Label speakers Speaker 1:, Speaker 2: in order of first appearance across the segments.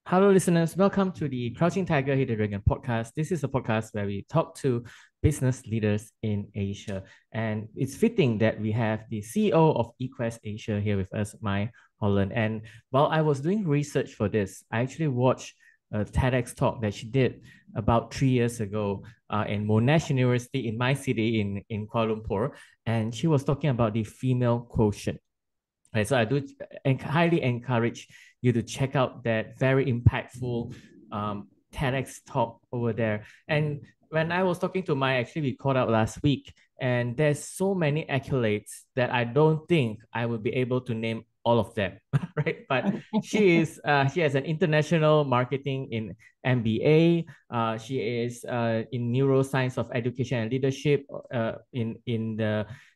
Speaker 1: Hello, listeners. Welcome to the Crouching Tiger, Hidden Dragon podcast. This is a podcast where we talk to business leaders in Asia. And it's fitting that we have the CEO of EQuest Asia here with us, Holland. And while I was doing research for this, I actually watched a Tedx talk that she did about 3 years ago in Monash University in my city in Kuala Lumpur. And she was talking about the female quotient. Right, so I do highly encourage you to check out that very impactful TEDx talk over there. And when I was talking to actually we caught up last week, and there's so many accolades that I don't think I would be able to name all of them, right? But she has an international marketing in MBA. She is in neuroscience of education and leadership.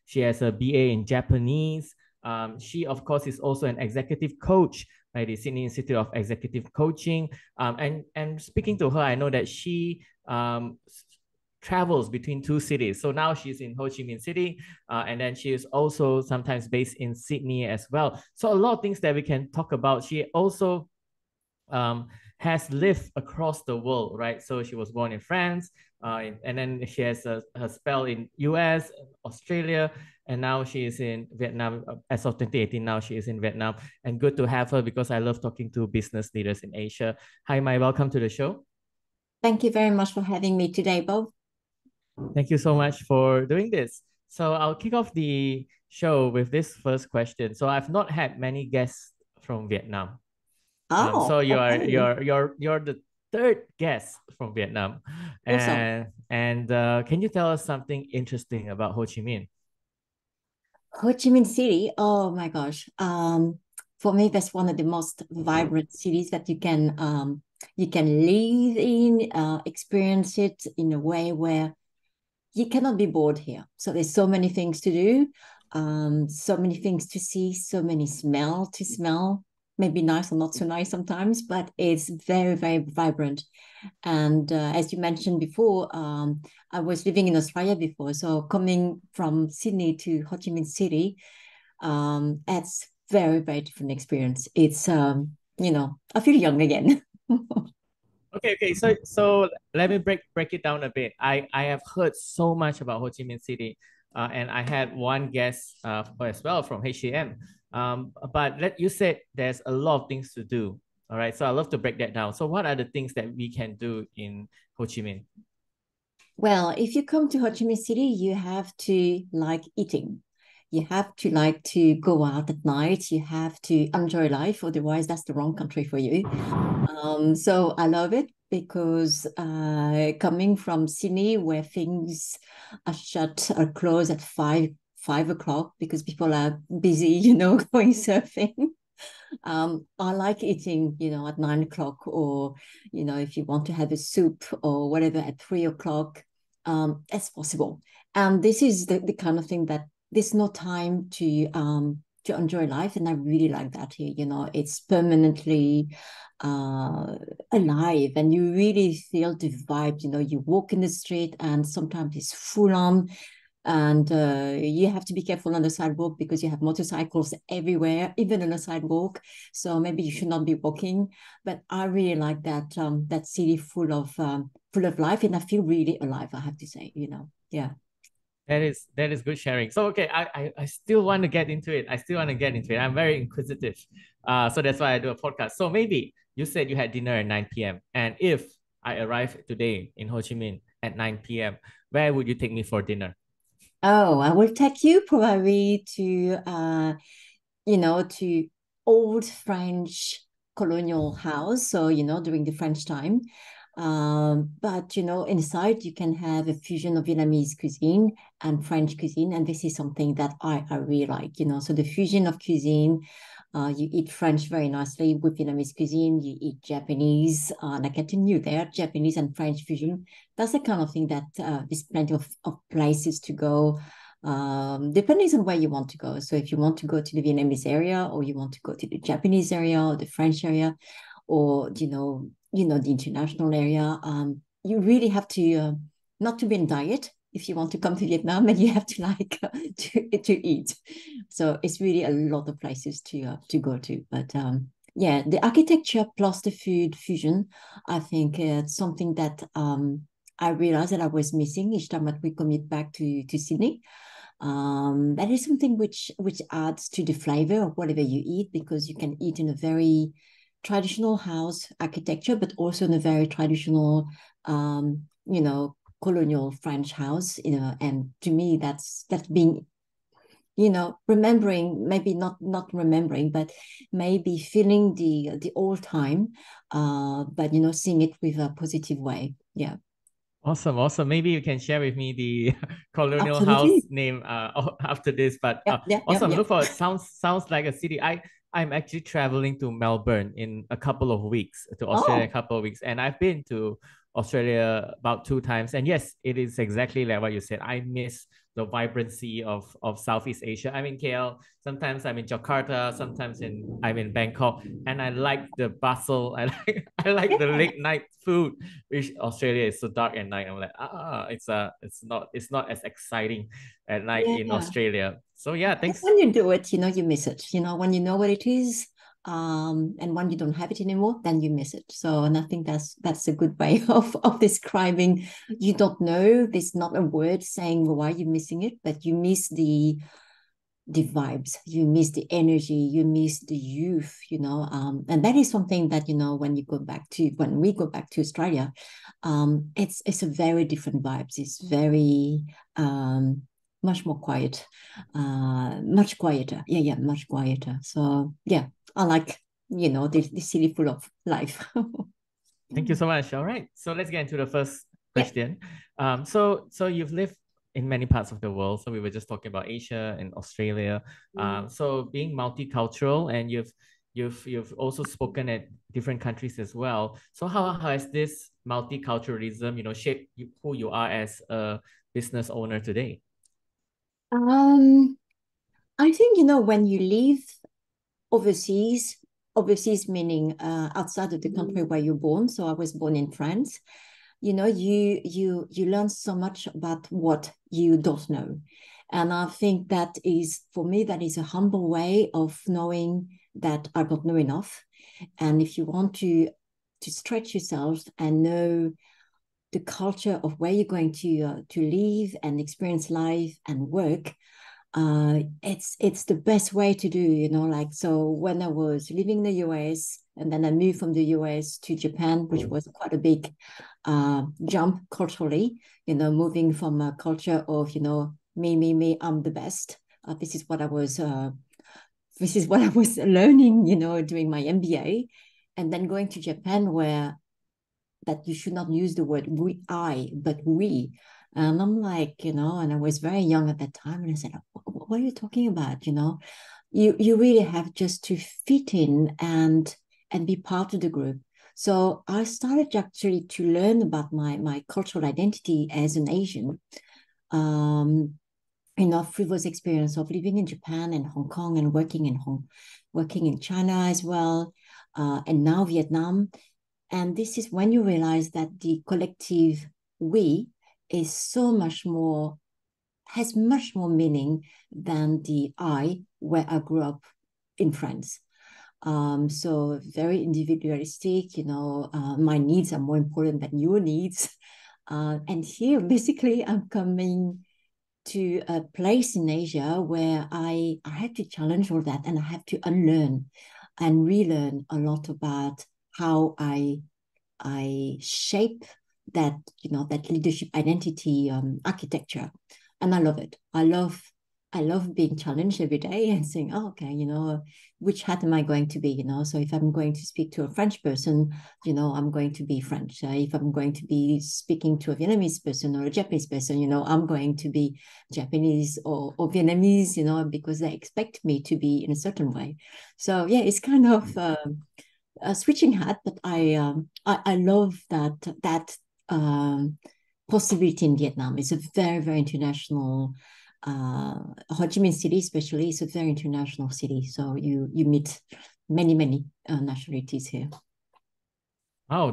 Speaker 1: She has a BA in Japanese. She, of course, is also an executive coach by the Sydney Institute of Executive Coaching. And speaking to her, I know that she travels between two cities. So now she's in Ho Chi Minh City, and then she is also sometimes based in Sydney as well. So a lot of things that we can talk about. She also has lived across the world, right? So she was born in France, and then she has a spell in US, Australia, and now she is in Vietnam. As of 2018, now she is in Vietnam. And good to have her because I love talking to business leaders in Asia. Hi, Mai, welcome to the show.
Speaker 2: Thank you very much for having me today, Bob.
Speaker 1: Thank you so much for doing this. So I'll kick off the show with this first question. So I've not had many guests from Vietnam. So you're the third guest from Vietnam,
Speaker 2: Awesome.
Speaker 1: and can you tell us something interesting about Ho Chi Minh?
Speaker 2: Ho Chi Minh City. Oh my gosh. For me, that's one of the most vibrant cities that you can live in, experience it in a way where you cannot be bored here. So there's so many things to do, so many things to see, so many smell to smell. Maybe nice or not so nice sometimes, but it's very, very vibrant. And as you mentioned before, I was living in Australia before. So coming from Sydney to Ho Chi Minh City, that's very, very different experience. It's, I feel young again.
Speaker 1: Okay. So let me break it down a bit. I have heard so much about Ho Chi Minh City, and I had one guest as well from HCM. But you said there's a lot of things to do. All right. So I love to break that down. So what are the things that we can do in Ho Chi Minh?
Speaker 2: Well, if you come to Ho Chi Minh City, you have to like eating. You have to like to go out at night. You have to enjoy life. Otherwise, that's the wrong country for you. So I love it because coming from Sydney, where things are closed at five o'clock because people are busy, going surfing. I like eating, at 9 o'clock, or if you want to have a soup or whatever at 3 o'clock, as possible. And this is the kind of thing that there's no time to enjoy life, and I really like that here. It's permanently alive, and you really feel the vibe. You walk in the street, and sometimes it's full on, and you have to be careful on the sidewalk because you have motorcycles everywhere, even on the sidewalk. So maybe you should not be walking. But I really like that city full of life, and I feel really alive, I have to say. Yeah.
Speaker 1: That is good sharing. So okay, I still want to get into it. I'm very inquisitive. So that's why I do a podcast. So maybe you said you had dinner at 9 p.m. And if I arrive today in Ho Chi Minh at 9 p.m., where would you take me for dinner?
Speaker 2: Oh, I will take you probably to old French colonial house. So, during the French time. But, inside you can have a fusion of Vietnamese cuisine and French cuisine. And this is something that I really like, So the fusion of cuisine, you eat French very nicely with Vietnamese cuisine, you eat Japanese, and I continue there, Japanese and French fusion. That's the kind of thing that there's plenty of places to go, depending on where you want to go. So if you want to go to the Vietnamese area, or you want to go to the Japanese area, or the French area, or the international area, you really have to not to be in diet if you want to come to Vietnam, and you have to like to eat. So it's really a lot of places to go to. But yeah, the architecture plus the food fusion, I think it's something that I realized that I was missing each time that we commute back to Sydney. That is something which adds to the flavor of whatever you eat, because you can eat in a very traditional house architecture, but also in a very traditional, colonial French house. And to me, that's being, remembering, maybe not remembering, but maybe feeling the old time, but seeing it with a positive way. Yeah,
Speaker 1: Awesome, awesome. Maybe you can share with me the colonial house
Speaker 2: absolutely.
Speaker 1: name after this. But
Speaker 2: Yeah, yeah, yeah,
Speaker 1: awesome.
Speaker 2: yeah.
Speaker 1: Look forward. Sounds like a city. I'm actually traveling to Melbourne in a couple of weeks, to Australia in a
Speaker 2: Oh,
Speaker 1: couple of weeks, and I've been to Australia about 2 times. And yes, it is exactly like what you said. I miss the vibrancy of Southeast Asia. I'm in KL. Sometimes I'm in Jakarta. Sometimes I'm in Bangkok, and I like the bustle. I like the
Speaker 2: yeah,
Speaker 1: late night food, which Australia is so dark at night. I'm like, it's not as exciting at night in
Speaker 2: yeah.
Speaker 1: Australia. So yeah,
Speaker 2: But
Speaker 1: thanks.
Speaker 2: when you do it, you miss it. When you know what it is, and when you don't have it anymore, then you miss it. So, and I think that's a good way of describing. You don't know. There's not a word saying why you're missing it, but you miss the vibes, you miss the energy, you miss the youth. And that is something that when we go back to Australia, it's a very different vibes. It's very much more quiet, much quieter. Yeah, much quieter. So yeah, I like the city full of life.
Speaker 1: Thank you so much. All right, so let's get into the first
Speaker 2: Yeah.
Speaker 1: question. So you've lived in many parts of the world. So we were just talking about Asia and Australia. So being multicultural, and you've also spoken at different countries as well. So how has this multiculturalism, shaped who you are as a business owner today?
Speaker 2: um I think when you live overseas, overseas meaning outside of the country where you're born. So I was born in France. You learn so much about what you don't know. And I think that is, for me, that is a humble way of knowing that I don't know enough. And if you want to stretch yourself and know the culture of where you're going to live and experience life and work, it's the best way to do, like, so when I was living in the US, and then I moved from the US to Japan, which was quite a big jump culturally, moving from a culture of me, I'm the best. This is what I was learning, doing my MBA, and then going to Japan, where that you should not use the word but we. And I'm like, and I was very young at that time. And I said, what are you talking about? You really have just to fit in and be part of the group. So I started actually to learn about my cultural identity as an Asian. Um, through those experience of living in Japan and Hong Kong, and working in China as well, and now Vietnam. And this is when you realize that the collective we is has much more meaning than the I, where I grew up in France. So very individualistic, my needs are more important than your needs. And here, basically, I'm coming to a place in Asia where I have to challenge all that, and I have to unlearn and relearn a lot about how I shape that leadership identity architecture, and I love it. I love being challenged every day and saying, oh, okay, which hat am I going to be? So if I'm going to speak to a French person, I'm going to be French. If I'm going to be speaking to a Vietnamese person or a Japanese person, I'm going to be Japanese or Vietnamese, because they expect me to be in a certain way. So yeah, it's kind of a switching hat, but I love that possibility in Vietnam. It's a very, very international. Ho Chi Minh City, especially, is a very international city. So you meet many nationalities here.
Speaker 1: Oh,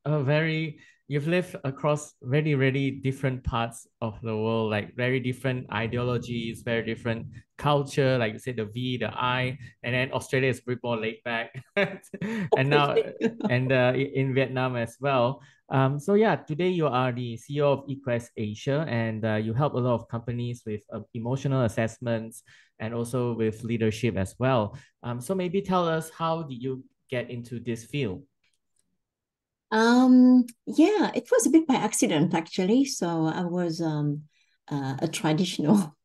Speaker 1: you've lived across very different parts of the world, like very different ideologies, very different culture, like you said, the V, the I, and then Australia is a bit more laid back. And now, and in Vietnam as well. So yeah, today you are the CEO of EQuest Asia, and you help a lot of companies with emotional assessments and also with leadership as well. So maybe tell us, how did you get into this field?
Speaker 2: Yeah, it was a bit by accident actually. So I was a traditional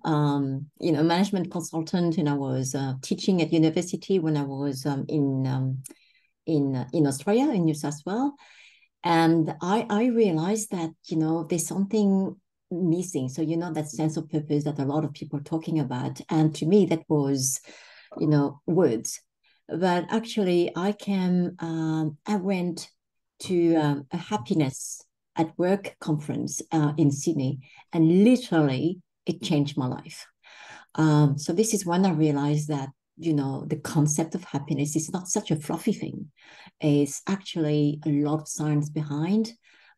Speaker 2: management consultant, and I was teaching at university when I was in Australia, in New South Wales. And I realized that, there's something missing. So, that sense of purpose that a lot of people are talking about. And to me, that was, words. But actually, I went to a happiness at work conference in Sydney, and literally it changed my life. So this is when I realized that, the concept of happiness is not such a fluffy thing. It's actually a lot of science behind,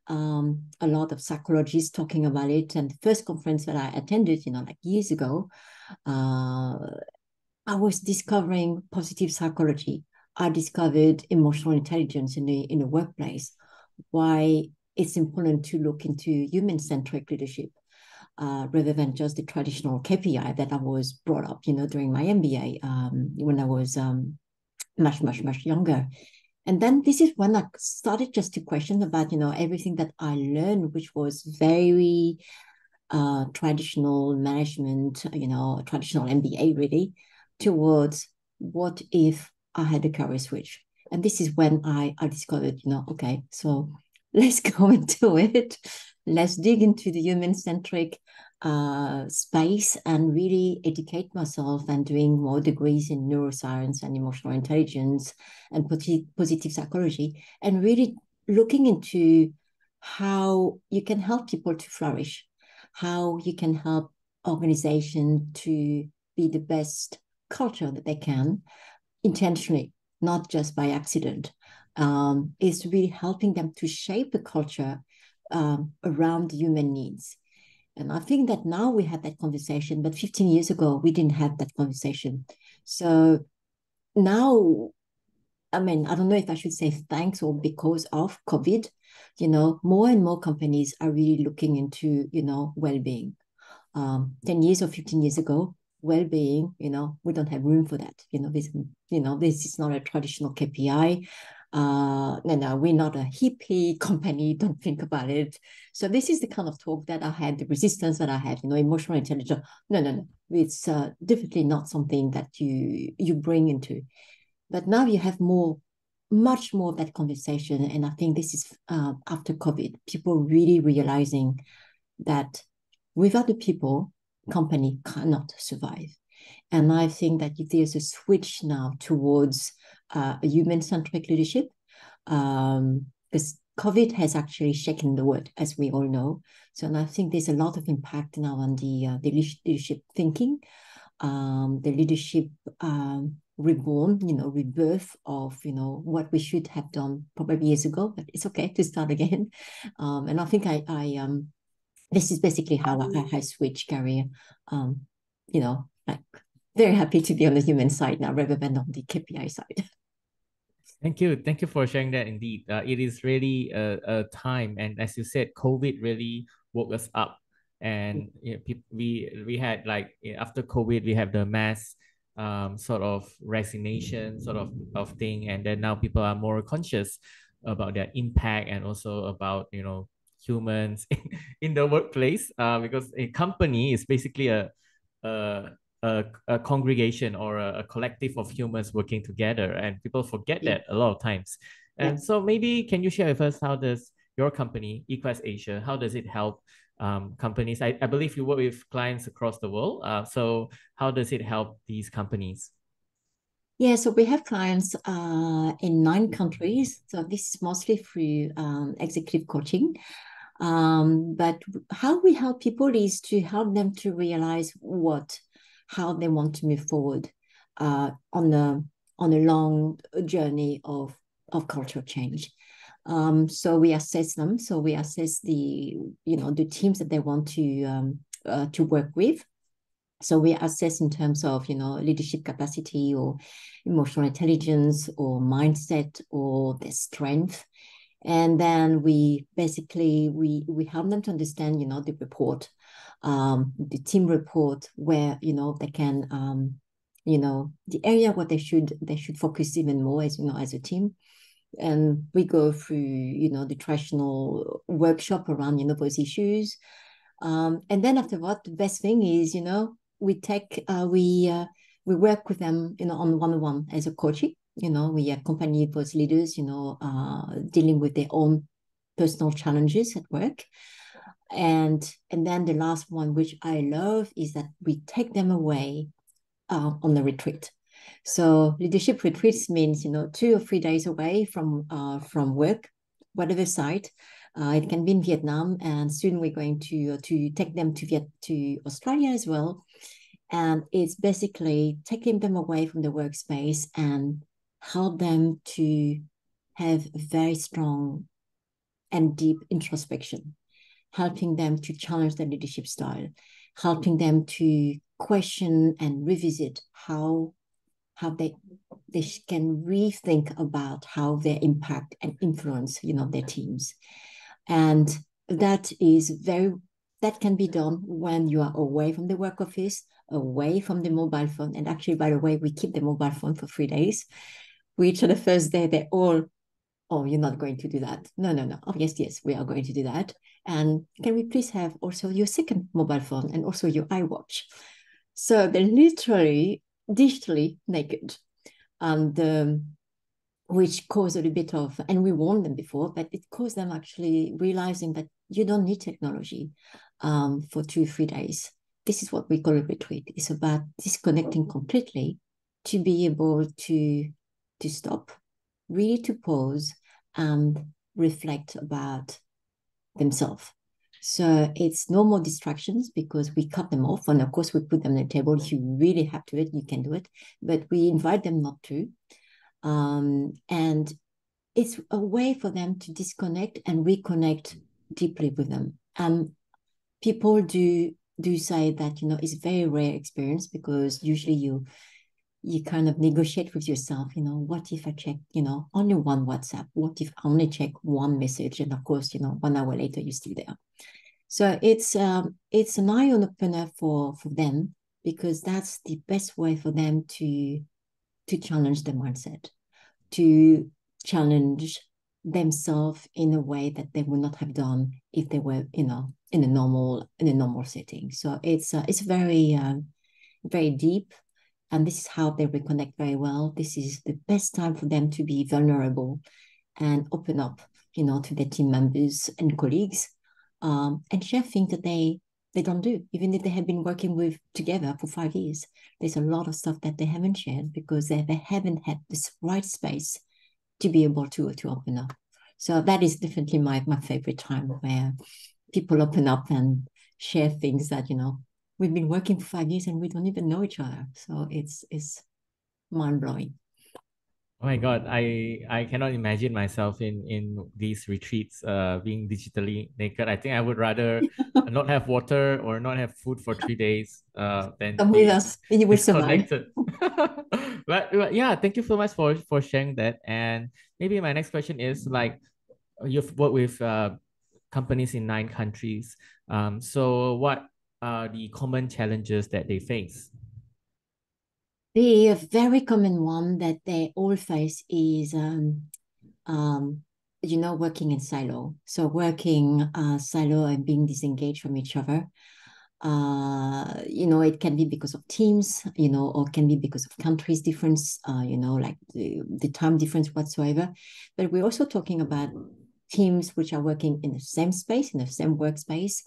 Speaker 2: a lot of psychologists talking about it. And the first conference that I attended, like years ago, uh, I was discovering positive psychology. I discovered emotional intelligence in the workplace, why it's important to look into human-centric leadership rather than just the traditional KPI that I was brought up, during my MBA when I was much younger. And then this is when I started just to question about, everything that I learned, which was very traditional management, traditional MBA really, towards what if I had a career switch. And this is when I discovered, okay, so let's go into it. Let's dig into the human-centric space and really educate myself, and doing more degrees in neuroscience and emotional intelligence and positive psychology, and really looking into how you can help people to flourish, how you can help organizations to be the best culture that they can intentionally, not just by accident. Is really helping them to shape the culture around human needs. And I think that now we have that conversation, but 15 years ago, we didn't have that conversation. So now, I mean, I don't know if I should say thanks or because of COVID, more and more companies are really looking into, well-being. 10 years or 15 years ago, well-being, we don't have room for that. This is not a traditional KPI. No, we're not a hippie company. Don't think about it. So this is the kind of talk that I had, the resistance that I had, emotional intelligence. No. It's definitely not something that you bring into. But now you have much more of that conversation. And I think this is after COVID, people really realizing that without the people, company cannot survive. And I think that if there's a switch now towards a human-centric leadership, because COVID has actually shaken the world, as we all know. So, and I think there's a lot of impact now on the leadership thinking, the leadership reborn, rebirth of, what we should have done probably years ago, but it's okay to start again. And I think this is basically how I switched career. Like very happy to be on the human side now rather than on the KPI side.
Speaker 1: Thank you for sharing that. Indeed, it is really a time, and as you said, COVID really woke us up, and we had like after COVID we have the mass sort of resignation of thing, and then now people are more conscious about their impact and also about humans in the workplace, because a company is basically a a congregation or a collective of humans working together, and people forget
Speaker 2: Yeah.
Speaker 1: that a lot of times.
Speaker 2: Yeah.
Speaker 1: And so maybe can you share with us, how does your company EQuest Asia, how does it help companies? I believe you work with clients across the world, so how does it help these companies?
Speaker 2: Yeah, so we have clients in 9 countries. So this is mostly through executive coaching. But how we help people is to help them to realize how they want to move forward on a long journey of cultural change. So we assess them. So we assess the teams that they want to work with. So we assess in terms of leadership capacity or emotional intelligence or mindset or their strength. And then we basically we help them to understand the report, the team report, where they can the area where they should focus even more as a team. And we go through the traditional workshop around those issues. And then afterward, the best thing is we take we work with them on one-on-one as a coaching. We accompany those leaders dealing with their own personal challenges at work. And then the last one, which I love, is that we take them away on the retreat. So leadership retreats means 2 or 3 days away from work, whatever site. It can be in Vietnam, and soon we're going to take them to Australia as well. And it's basically taking them away from the workspace and help them to have very strong and deep introspection, helping them to challenge their leadership style, helping them to question and revisit how they can rethink about how they impact and influence their teams. And that can be done when you are away from the work office, away from the mobile phone. And actually, by the way, we keep the mobile phone for 3 days, which on the first day they all, oh, you're not going to do that. No. Oh, yes, we are going to do that. And can we please have also your second mobile phone and also your iWatch? So they're literally digitally naked. And which caused a little bit of, and we warned them before, but it caused them actually realizing that you don't need technology for 2-3 days. This is what we call a retreat. It's about disconnecting completely to be able to stop, really to pause and reflect about themselves. So it's no more distractions because we cut them off. And of course, we put them on the table. If you really have to it, you can do it. But we invite them not to. And it's a way for them to disconnect and reconnect deeply with them. People do say that it's a very rare experience because usually you kind of negotiate with yourself. What if I check only one WhatsApp? What if I only check one message? And of course 1 hour later you're still there. So it's an eye opener for them, because that's the best way for them to challenge the mindset, to challenge themselves in a way that they would not have done if they were, in a normal setting. So it's very, very deep, and this is how they reconnect very well. This is the best time for them to be vulnerable and open up, to their team members and colleagues, and share things that they don't do, even if they have been working together for 5 years. There's a lot of stuff that they haven't shared because they haven't had this right space to be able to open up. So that is definitely my favorite time, where people open up and share things that we've been working for 5 years and we don't even know each other. So it's mind-blowing.
Speaker 1: Oh my God, I cannot imagine myself in these retreats being digitally naked. I think I would rather not have water or not have food for 3 days than
Speaker 2: Come with
Speaker 1: be
Speaker 2: us and you will survive.
Speaker 1: disconnected. But yeah, thank you so much for sharing that. And maybe my next question is, like, you've worked with companies in 9 countries. So what are the common challenges that they face?
Speaker 2: The very common one that they all face is working in silo. So working silo and being disengaged from each other. It can be because of teams, or can be because of countries difference, like the time difference whatsoever. But we're also talking about teams which are working in the same space, in the same workspace.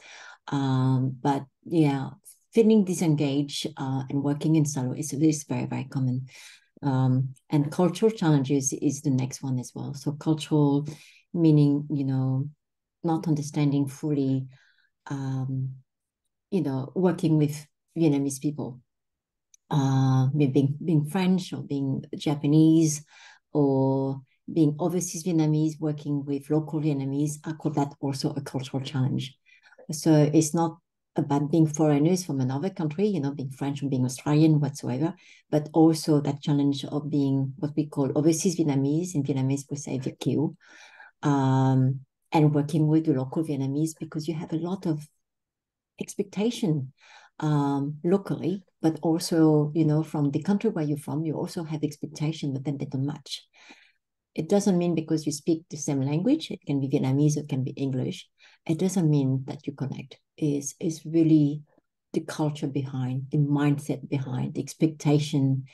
Speaker 2: But yeah, feeling disengaged and working in silo is very, very common. And cultural challenges is the next one as well. So cultural meaning, not understanding fully, working with Vietnamese people, being French or being Japanese, or being overseas Vietnamese, working with local Vietnamese, I call that also a cultural challenge. So it's not about being foreigners from another country, being French or being Australian, whatsoever, but also that challenge of being what we call overseas Vietnamese. In Vietnamese, we say VQ, and working with the local Vietnamese, because you have a lot of expectation locally, but also, from the country where you're from, you also have expectation, but then they don't match. It doesn't mean because you speak the same language, it can be Vietnamese, it can be English, it doesn't mean that you connect. It's really the culture behind, the mindset behind, the expectation,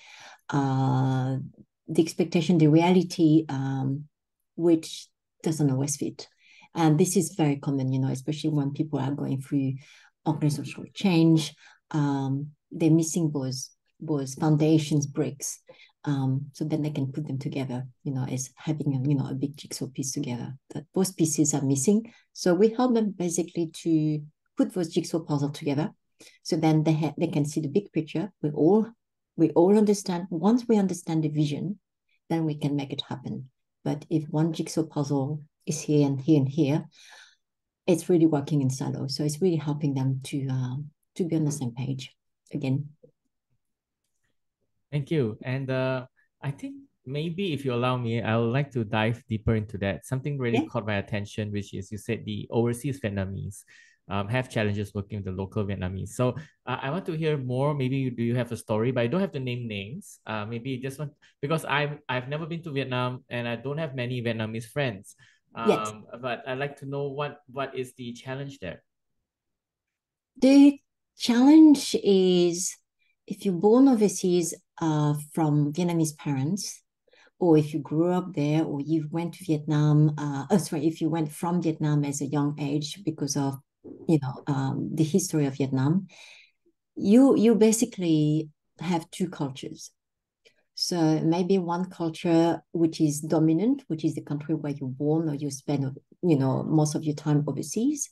Speaker 2: the reality, which doesn't always fit. And this is very common, especially when people are going through organizational change. They're missing those foundations bricks. So then they can put them together, as having a big jigsaw piece together. That those pieces are missing. So we help them basically to put those jigsaw puzzle together. So then they can see the big picture. We all understand. Once we understand the vision, then we can make it happen. But if one jigsaw puzzle is here and here and here, it's really working in silos. So it's really helping them to be on the same page again.
Speaker 1: Thank you. And I think maybe if you allow me, I would like to dive deeper into that. Something really caught my attention, which is you said the overseas Vietnamese have challenges working with the local Vietnamese. So I want to hear more. Maybe do you have a story, but I don't have to name names. Maybe just one, because I've never been to Vietnam and I don't have many Vietnamese friends.
Speaker 2: Yes.
Speaker 1: But I'd like to know what is the challenge there.
Speaker 2: The challenge is if you're born overseas from Vietnamese parents, or if you grew up there, or you went to Vietnam, if you went from Vietnam as a young age because of, the history of Vietnam, you basically have two cultures. So maybe one culture which is dominant, which is the country where you're born or you spend, most of your time overseas.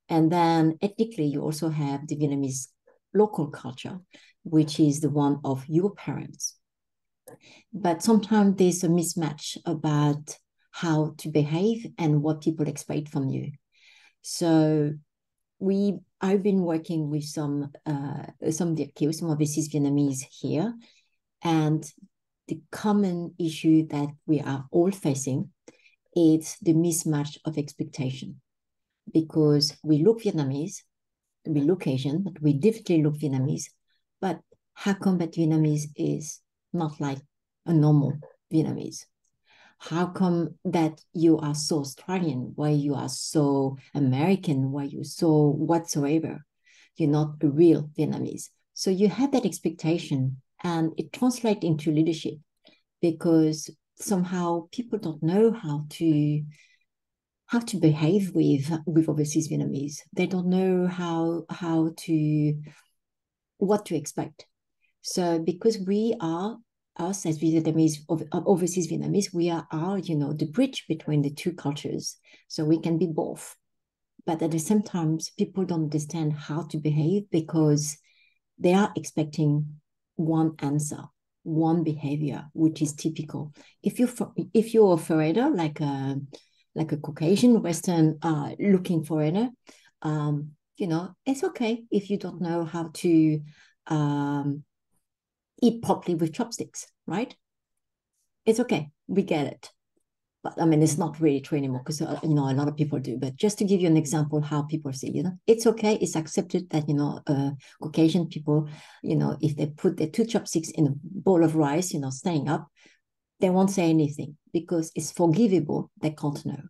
Speaker 2: And then ethnically, you also have the Vietnamese local culture, which is the one of your parents. But sometimes there's a mismatch about how to behave and what people expect from you. So I've been working with some VQ, some overseas Vietnamese here, and the common issue that we are all facing is the mismatch of expectation, because we look Vietnamese, we look Asian, but we definitely look Vietnamese. But how come that Vietnamese is not like a normal Vietnamese? How come that you are so Australian, why you are so American, why you're so whatsoever? You're not a real Vietnamese. So you have that expectation, and it translates into leadership, because somehow people don't know how to behave with overseas Vietnamese. They don't know what to expect. So because we are, us as Vietnamese, overseas Vietnamese, we are the bridge between the two cultures. So we can be both. But at the same time, people don't understand how to behave because they are expecting one answer, one behavior, which is typical. If you're a foreigner, like a Caucasian Western looking foreigner, it's okay if you don't know how to eat properly with chopsticks, right? It's okay, we get it. But I mean, it's not really true anymore because a lot of people do. But just to give you an example, how people say, it's okay, it's accepted that Caucasian people, if they put their two chopsticks in a bowl of rice, staying up, they won't say anything because it's forgivable. They can't know.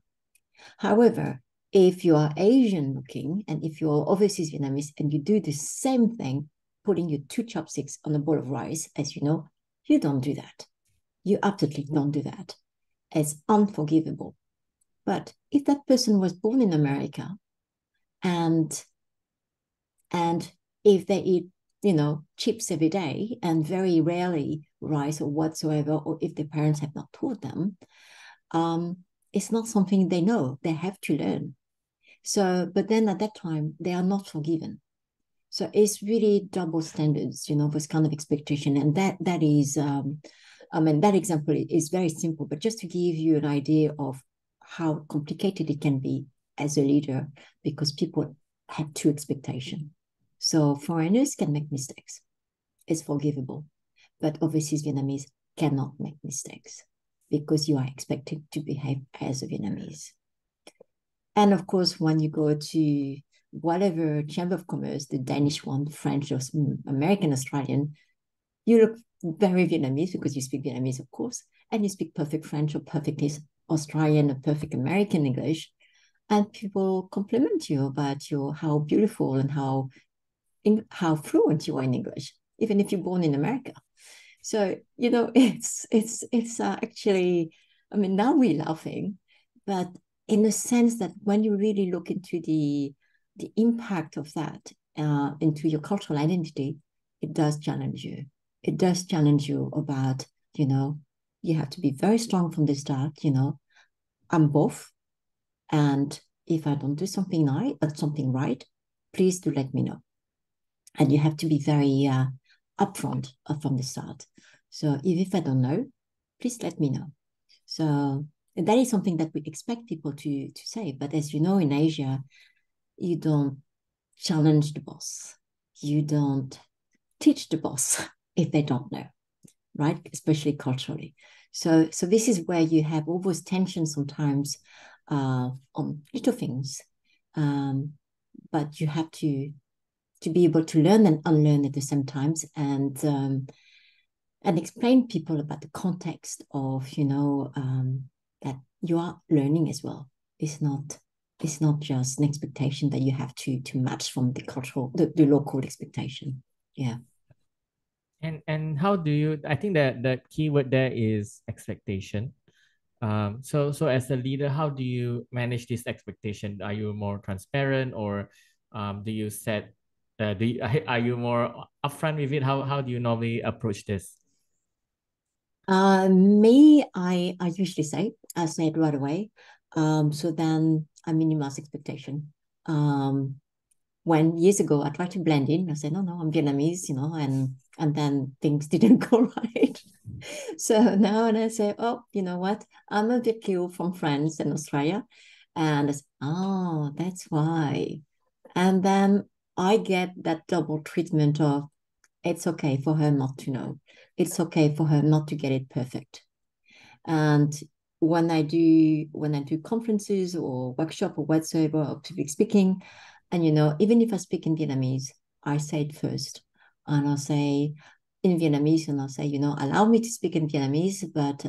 Speaker 2: However, if you are Asian looking and if you're overseas Vietnamese and you do the same thing, putting your two chopsticks on a bowl of rice, as you know, you don't do that. You absolutely don't do that. It's unforgivable. But if that person was born in America and if they eat, chips every day and very rarely rice or whatsoever, or if their parents have not taught them, it's not something they know. They have to learn. So, but then at that time, they are not forgiven. So it's really double standards, this kind of expectation. And that is I mean, that example is very simple, but just to give you an idea of how complicated it can be as a leader, because people have two expectations. So foreigners can make mistakes. It's forgivable. But overseas Vietnamese cannot make mistakes because you are expected to behave as a Vietnamese. And of course, when you go to whatever Chamber of Commerce, the Danish one, French, or American, Australian, you look very Vietnamese because you speak Vietnamese, of course, and you speak perfect French or perfect Australian or perfect American English, and people compliment you about how beautiful and how fluent you are in English, even if you're born in America. So it's actually, I mean, now we're laughing, but in the sense that when you really look into the impact of that into your cultural identity, it does challenge you. It does challenge you about, you have to be very strong from the start, I'm both. And if I don't do something right, please do let me know. And you have to be very upfront from the start. So if I don't know, please let me know. So that is something that we expect people to say. But as you know, in Asia, you don't challenge the boss. You don't teach the boss if they don't know, right? Especially culturally. So this is where you have all those tensions sometimes on little things. But you have to be able to learn and unlearn at the same times, and explain people about the context of that you are learning as well. It's not just an expectation that you have to match from the local expectation. Yeah.
Speaker 1: And how do you, I think that the key word there is expectation. So as a leader, how do you manage this expectation? Are you more transparent, or do you set are you more upfront with it? How do you normally approach this?
Speaker 2: Me, I usually I say it right away. So then I minimize expectation. When years ago I tried to blend in, I said, no, I'm Vietnamese, and then things didn't go right. So now when I say, oh, you know what? I'm a Vietkill from France and Australia. And I say, oh, that's why. And then I get that double treatment of it's okay for her not to know. It's okay for her not to get it perfect. And when I do conferences or workshop or whatsoever, or public speaking, and even if I speak in Vietnamese, I say it first. And I'll say in Vietnamese, and I'll say, allow me to speak in Vietnamese, but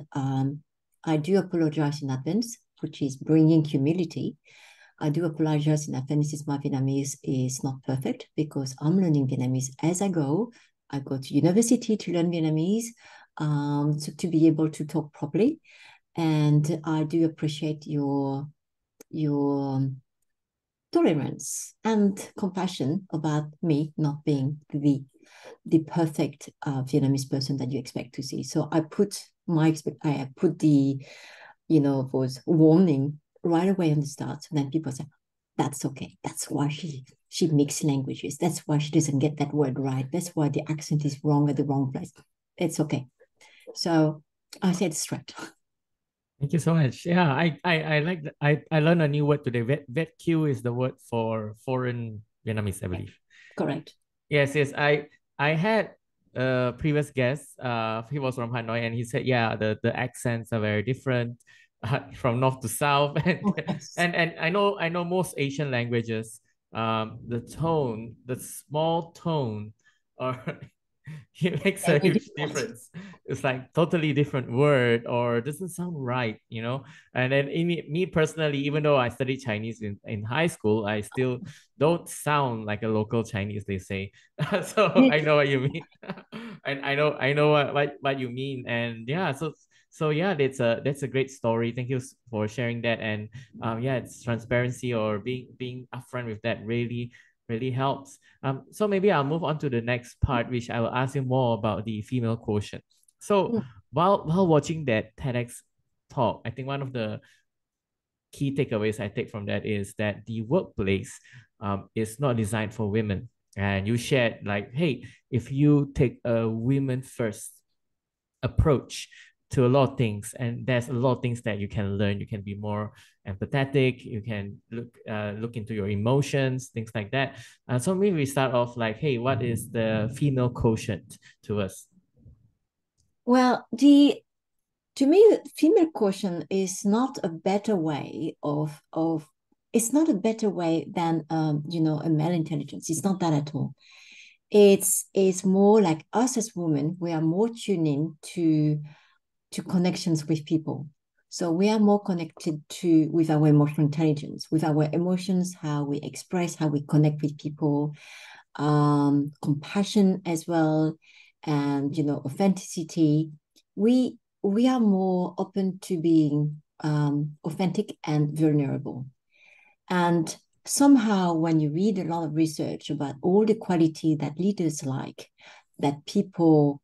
Speaker 2: I do apologize in advance, which is bringing humility. I do apologize in advance since my Vietnamese is not perfect because I'm learning Vietnamese as I go. I go to university to learn Vietnamese, to be able to talk properly. And I do appreciate your tolerance and compassion about me not being the perfect Vietnamese person that you expect to see. So I put the those warning right away on the start. And then people say, that's okay. That's why she mixes languages. That's why she doesn't get that word right. That's why the accent is wrong at the wrong place. It's okay. So I said straight.
Speaker 1: Thank you so much. Yeah, I like that. I learned a new word today. Vetq is the word for foreign Vietnamese, I believe.
Speaker 2: Correct.
Speaker 1: Yes. I had a previous guest. He was from Hanoi, and he said, yeah, the accents are very different from north to south,
Speaker 2: Yes.
Speaker 1: and I know most Asian languages, the tone, the small tone, or it makes a huge difference. It's like totally different word or doesn't sound right, And then me personally, even though I studied Chinese in high school, I still don't sound like a local Chinese, they say. So I know what you mean. And I know what you mean. And yeah, so yeah, that's a great story. Thank you for sharing that. And yeah, it's transparency or being upfront with that really helps. So maybe I'll move on to the next part, which I will ask you more about the female quotient. So while watching that TEDx talk, I think one of the key takeaways I take from that is that the workplace is not designed for women. And you shared like, hey, if you take a women first approach to a lot of things, and there's a lot of things that you can learn. You can be more empathetic, you can look into your emotions, things like that. So maybe we start off like, hey, what is the female quotient to us?
Speaker 2: Well, to me, female quotient is not a better way of it's not a better way than a male intelligence. It's not that at all. It's more like us as women, we are more tuned in to connections with people. So we are more connected with our emotional intelligence, with our emotions, how we express, how we connect with people, compassion as well, and authenticity. We are more open to being authentic and vulnerable. And somehow, when you read a lot of research about all the quality that leaders like, that people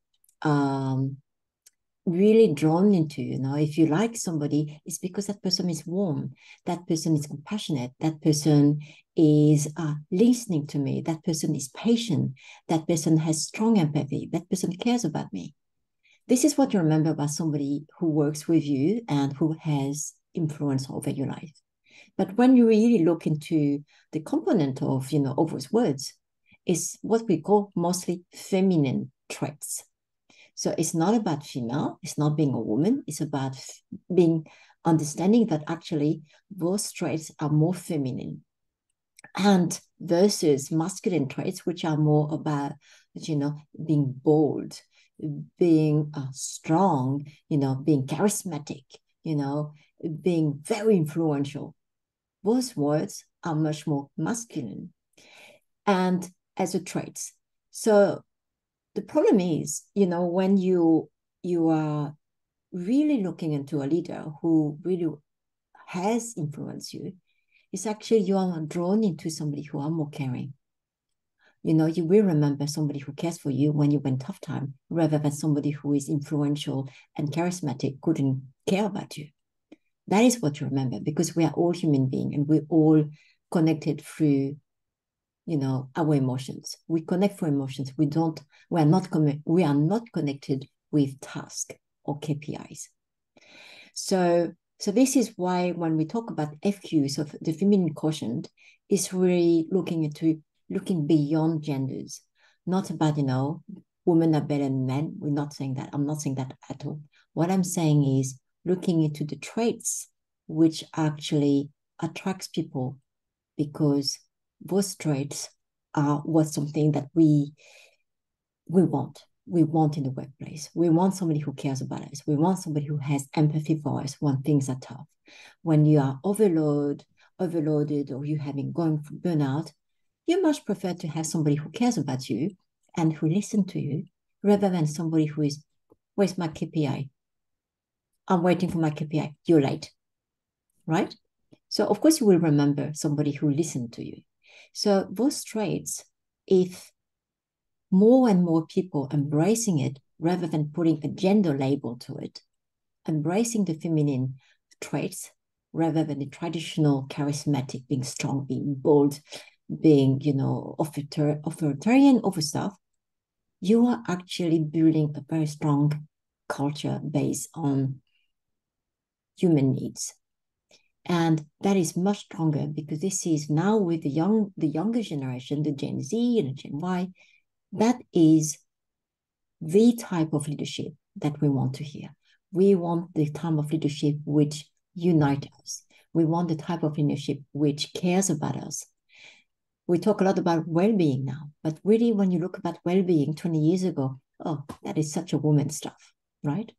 Speaker 2: really drawn into, if you like somebody, it's because that person is warm, that person is compassionate, that person is listening to me, that person is patient, that person has strong empathy, that person cares about me. This is what you remember about somebody who works with you and who has influence over your life. But when you really look into the component of those words, is what we call mostly feminine traits. So it's not about female, it's not being a woman, it's about being understanding that actually those traits are more feminine, and versus masculine traits, which are more about, being bold, being strong, being charismatic, being very influential. Those words are much more masculine and as a traits. So the problem is, when you are really looking into a leader who really has influenced you, it's actually you are drawn into somebody who are more caring. You will remember somebody who cares for you when you went tough time, rather than somebody who is influential and charismatic, couldn't care about you. That is what you remember, because we are all human beings and we're all connected through our emotions. We connect for emotions. We are not connected with tasks or KPIs. So this is why when we talk about FQs of the feminine quotient, is really looking beyond genders, not about, women are better than men. We're not saying that. I'm not saying that at all. What I'm saying is looking into the traits which actually attracts people, because those traits are something that we want. We want in the workplace. We want somebody who cares about us. We want somebody who has empathy for us when things are tough. When you are overloaded, or you having going through burnout, you much prefer to have somebody who cares about you and who listens to you, rather than somebody who is, where's my KPI? I'm waiting for my KPI. You're late, right? So of course you will remember somebody who listened to you. So those traits, if more and more people embracing it rather than putting a gender label to it, embracing the feminine traits rather than the traditional charismatic, being strong, being bold, being, authoritarian over stuff, you are actually building a very strong culture based on human needs. And that is much stronger, because this is now with the younger generation, the Gen Z and the Gen Y, that is the type of leadership that we want to hear. We want the type of leadership which unites us. We want the type of leadership which cares about us. We talk a lot about well-being now, but really when you look about well-being 20 years ago, oh, that is such a woman stuff, right?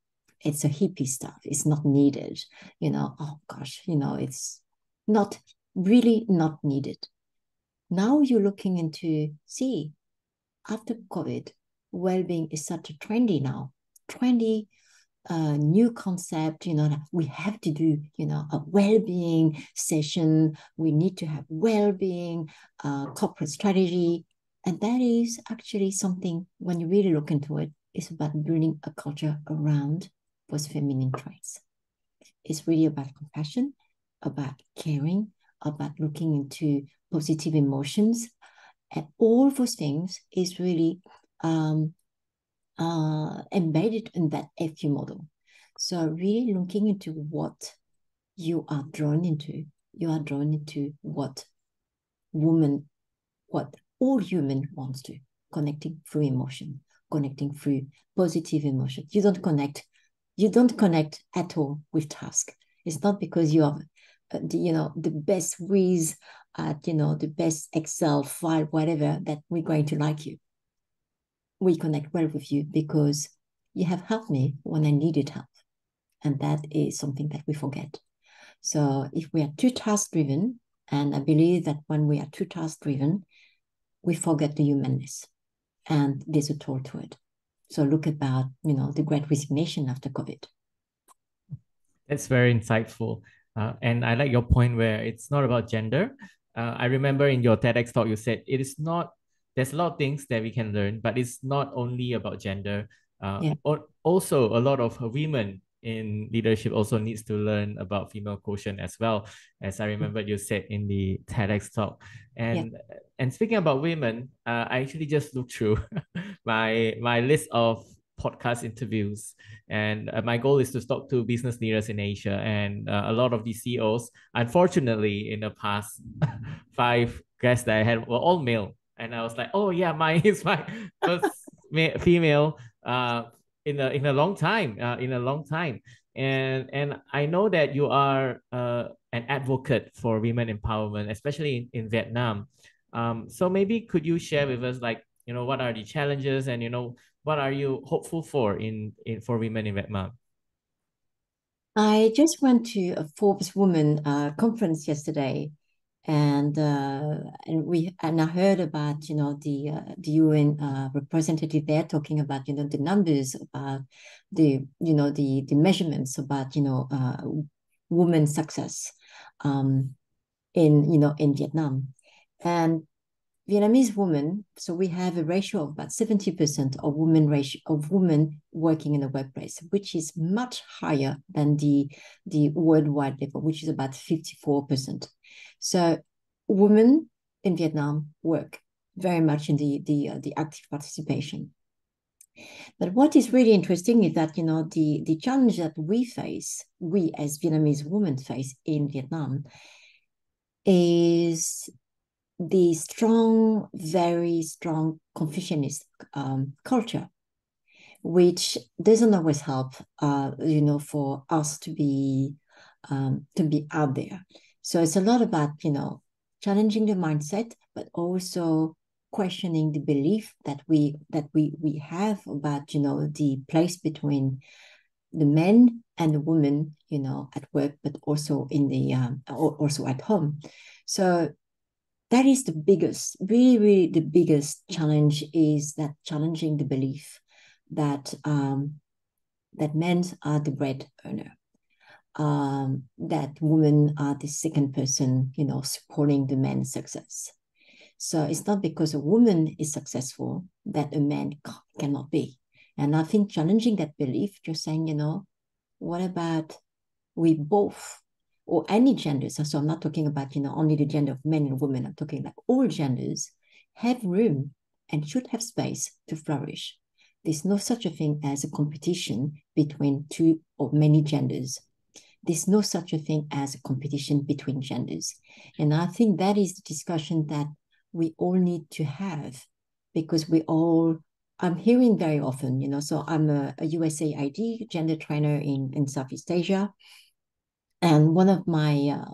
Speaker 2: It's a hippie stuff. It's not needed. Oh gosh, it's not really not needed. Now you're looking into, after COVID, well-being is such a trendy new concept, that we have to do, a well-being session. We need to have well-being, corporate strategy. And that is actually something, when you really look into it, it's about building a culture around those feminine traits. It's really about compassion, about caring, about looking into positive emotions. And all those things is really embedded in that FQ model. So really looking into what you are drawn into. You are drawn into what all human wants to, connecting through emotion, connecting through positive emotion. You don't connect at all with task. It's not because you have the best whiz at the best Excel file, whatever, that we're going to like you. We connect well with you because you have helped me when I needed help. And that is something that we forget. So if we are too task driven, and I believe that when we are too task driven, we forget the humanness, and there's a toll to it. So look about, the great resignation after COVID.
Speaker 1: That's very insightful. And I like your point where it's not about gender. I remember in your TEDx talk, you said there's a lot of things that we can learn, but it's not only about gender.
Speaker 2: Yeah.
Speaker 1: Also, a lot of women in leadership also needs to learn about female quotient as well, as I remember you said in the TEDx talk. And speaking about women, I actually just looked through my list of podcast interviews, and my goal is to talk to business leaders in Asia, and a lot of these CEOs, unfortunately, in the past 5 guests that I had were all male, and I was like, oh yeah, mine is my first female in a long time, and I know that you are an advocate for women empowerment, especially in Vietnam. So maybe could you share with us, like, what are the challenges, and what are you hopeful for for women in Vietnam?
Speaker 2: I just went to a Forbes Women conference yesterday, and I heard about the UN representative there talking about the numbers, about the measurements about women's success in Vietnam. And Vietnamese women, so we have a ratio of about 70% of women working in the workplace, which is much higher than the worldwide level, which is about 54%. So women in Vietnam work very much in the active participation. But what is really interesting is that the challenge that we as Vietnamese women face in Vietnam, is the very strong Confucianist culture, which doesn't always help, for us to be out there. So it's a lot about, challenging the mindset, but also questioning the belief that we have about, the place between the men and the women, at work, but also also at home. So that is the biggest, really, really the biggest challenge, is that challenging the belief that that men are the bread earner, that women are the second person, supporting the man's success. So it's not because a woman is successful that a man cannot be. And I think challenging that belief, just saying, what about we both, or any genders, so I'm not talking about, only the gender of men and women, I'm talking like all genders have room and should have space to flourish. There's no such a thing as a competition between two or many genders. There's no such a thing as a competition between genders. And I think that is the discussion that we all need to have, because I'm hearing very often, so I'm a USAid gender trainer in Southeast Asia. And one of my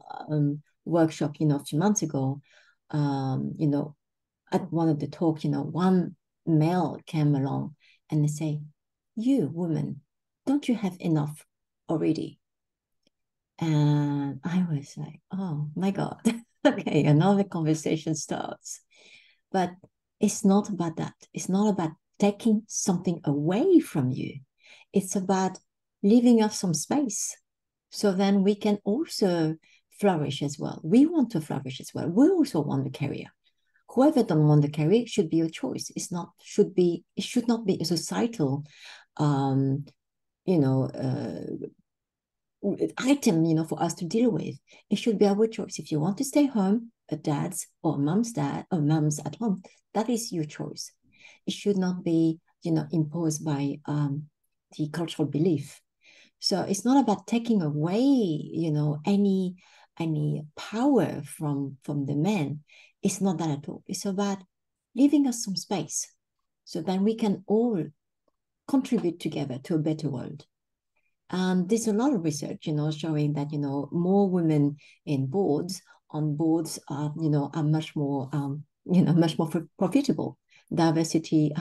Speaker 2: workshop, a few months ago, at one of the talk, one male came along and they say, "You woman, don't you have enough already?" And I was like, "Oh my God." Okay, another conversation starts. But it's not about that. It's not about taking something away from you. It's about leaving us some space, so then we can also flourish as well. We want to flourish as well. We also want the career. Whoever don't want the career should be a choice. It should not be a societal item, for us to deal with. It should be our choice. If you want to stay home, a dad's or mom's dad or mom's at home, that is your choice. It should not be, imposed by the cultural belief. So it's not about taking away, any power from the men. It's not that at all. It's about giving us some space so that we can all contribute together to a better world. And there's a lot of research, showing that, more women on boards are much more, much more profitable. Diversity,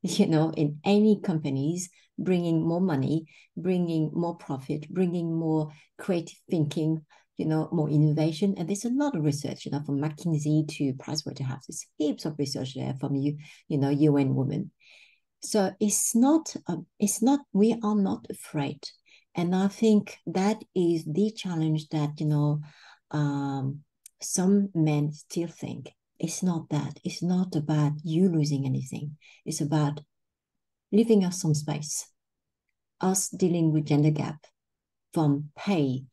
Speaker 2: in any companies, bringing more money, bringing more profit, bringing more creative thinking, more innovation. And there's a lot of research, from McKinsey to Pricewaterhouse, heaps of research there from UN Women. So we are not afraid. And I think that is the challenge that, some men still think. It's not that. It's not about you losing anything. It's about leaving us some space, us dealing with gender gap from pay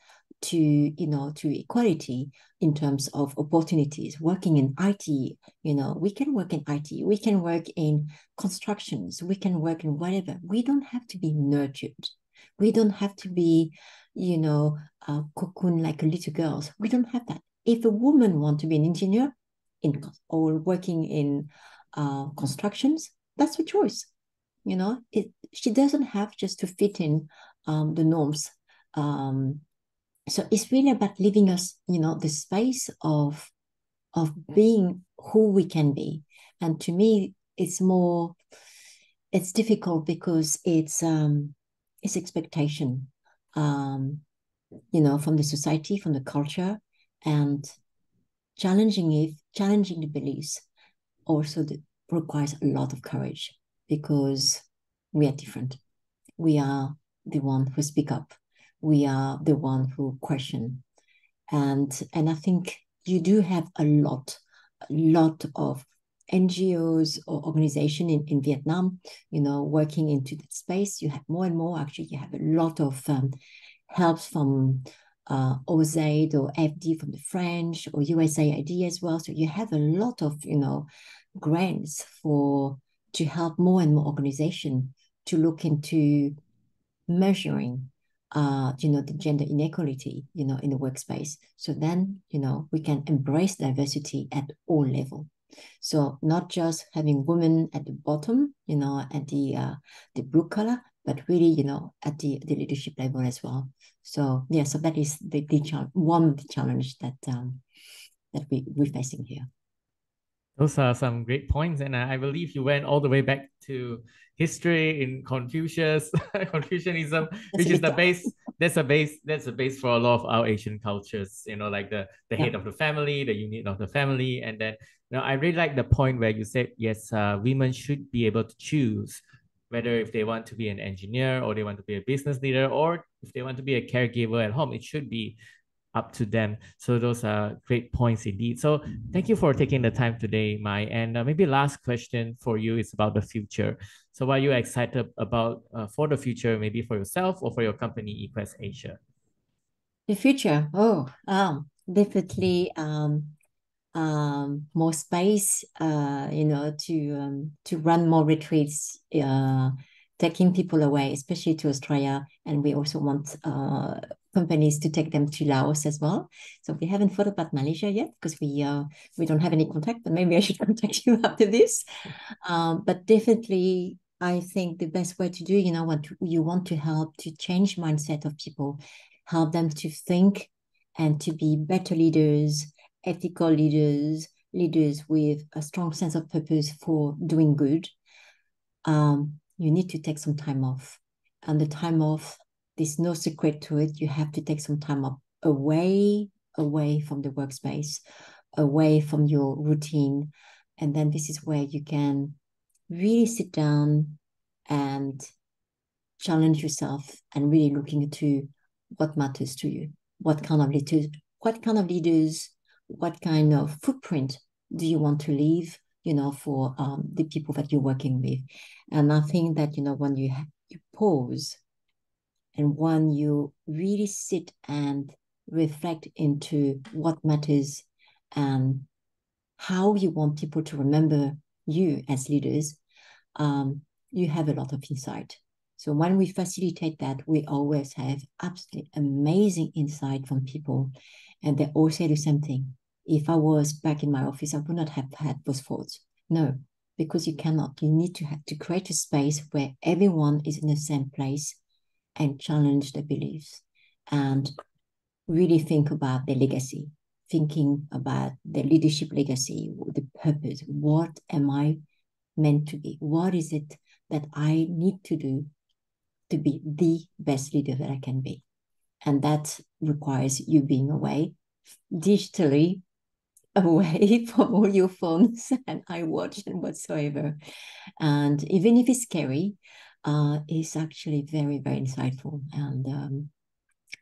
Speaker 2: to, to equality in terms of opportunities, working in IT, we can work in IT, we can work in constructions, we can work in whatever. We don't have to be nurtured. We don't have to be, cocoon like little girls. We don't have that. If a woman wants to be an engineer or working in constructions, that's her choice. She doesn't have just to fit in the norms. So it's really about leaving us, the space of being who we can be. And to me, it's difficult because it's expectation, from the society, from the culture, and challenging the beliefs also requires a lot of courage because we are different. We are the one who speak up. We are the one who question. And I think you do have a lot of NGOs or organization in Vietnam, working into that space. You have more and more, actually, you have a lot of helps from USAid or FD from the French or USAid as well. So you have a lot of, grants to help more and more organizations to look into measuring the gender inequality, in the workspace. So then, we can embrace diversity at all levels. So not just having women at the bottom, at the blue collar, but really, at the leadership level as well. So yeah, so that is one of the challenge that we're facing here.
Speaker 1: Those are some great points, and I believe you went all the way back to history in Confucianism, which is the base. That's a base for a lot of our Asian cultures. Like the head of the family, the unit of the family, and then I really like the point where you said yes, women should be able to choose whether if they want to be an engineer or they want to be a business leader or if they want to be a caregiver at home. It should be up to them. So those are great points indeed. So thank you for taking the time today, Mai. And maybe last question for you is about the future. So what are you excited about for the future, maybe for yourself or for your company, EQuest Asia?
Speaker 2: The future, definitely more space, to run more retreats, taking people away, especially to Australia. And we also want companies to take them to Laos as well. So we haven't thought about Malaysia yet because we don't have any contact, but maybe I should contact you after this. But definitely, I think the best way to do, what you want to help to change mindset of people, help them to think and to be better leaders, ethical leaders with a strong sense of purpose for doing good. You need to take some time off. And the time off, there's no secret to it. You have to take some time off away from the workspace, away from your routine. And then this is where you can really sit down and challenge yourself and really looking into what matters to you, what kind of leaders, what kind of footprint do you want to leave, for the people that you're working with. And I think that, when you pause and when you really sit and reflect into what matters and how you want people to remember you as leaders, you have a lot of insight. So when we facilitate that, we always have absolutely amazing insight from people. And they all say the same thing. If I was back in my office, I would not have had those thoughts. No, because you cannot. You need to have to create a space where everyone is in the same place and challenge their beliefs and really think about their legacy, thinking about their leadership legacy, the purpose. What am I meant to be? What is it that I need to do to be the best leader that I can be? And that requires you being away, digitally away from all your phones and iWatch and whatsoever. And even if it's scary, it's actually very, very insightful. And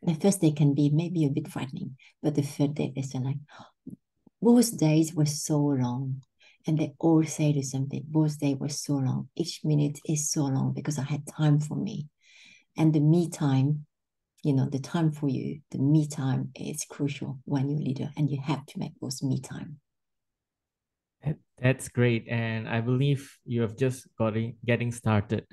Speaker 2: the first day can be maybe a bit frightening, but the third day, they say like, those days were so long. And they all say the same thing. Those days were so long. Each minute is so long because I had time for me. And the me time, the time for you, the me time is crucial when you're a leader, and you have to make those me time.
Speaker 1: That's great. And I believe you have just getting started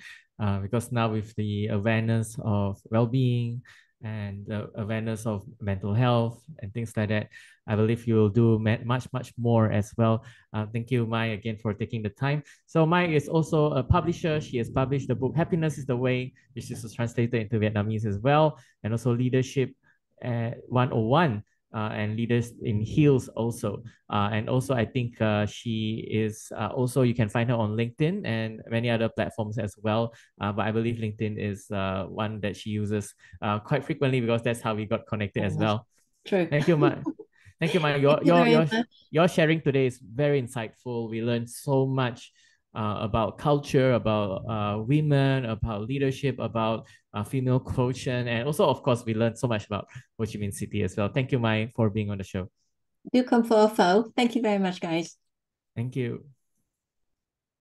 Speaker 1: because now with the awareness of well-being and the awareness of mental health and things like that, I believe you will do much, much more as well. Thank you, Mai, again for taking the time. So Mai is also a publisher. She has published the book Happiness is the Way, which is translated into Vietnamese as well, and also Leadership 101. And Leaders in Heels also. And also, I think she is also, you can find her on LinkedIn and many other platforms as well. But I believe LinkedIn is one that she uses quite frequently because that's how we got connected as well.
Speaker 2: True.
Speaker 1: Thank you, Mai. Thank you, Mai. Your sharing today is very insightful. We learned so much about culture, about women, about leadership, about female quotient, and also, of course, we learned so much about Ho Chi Minh City as well. Thank you, Mai, for being on the show.
Speaker 2: Do come for a photo. Thank you very much, guys.
Speaker 1: Thank you.